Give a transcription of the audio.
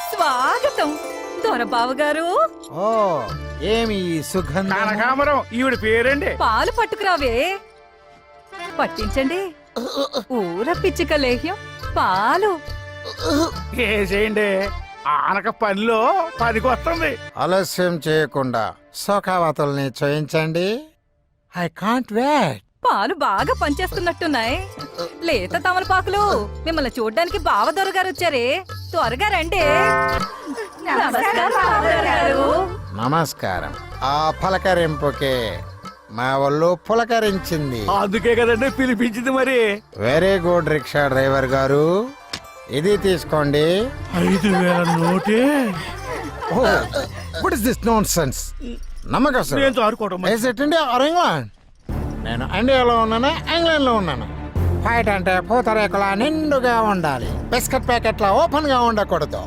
స్వాగతం దొరబాబు గారు. ఓ ఏమి ఈ సుగంధం? కనకాంబరం ఈవిడ పేరండి. పాలు పట్టుకురావే. పట్టించండి. ఊర పిచ్చిక లేహ్యం పాలు. చేసేయండి, ఆనక పనిలో పనికొస్తుంది. ఆలస్యం చేయకుండా సోకావతుల్ని చేయించండి. I can't wait. పాలు బాగా పనిచేస్తున్నట్టున్నాయి. లేత తమలపాకులు. మిమ్మల్ని చూడ్డానికి బావ దొరగారు వచ్చారే, త్వరగా రండి. నమస్కారం బావగారు గారు. నమస్కారం. ఆ పలకరింపుకే మా ఒళ్ళు పులకరించింది. అందుకే కదండి పిలిపించింది. మరి వెరీ గుడ్ రిక్షా డ్రైవర్ గారు, ఇది తీసుకోండి. 5,000 నోటే. What is this nonsense? నమ్మకం నేను చారుకోవడం Is it India or England? నేను ఇండియాలో ఉన్నాను, ఇంగ్లాండ్ లో ఉన్నాను. ఫైట్ అంటే పూతరేకులా నిండుగా ఉండాలి, బిస్కెట్ ప్యాకెట్లా ఓపెన్ గా ఉండకూడదు.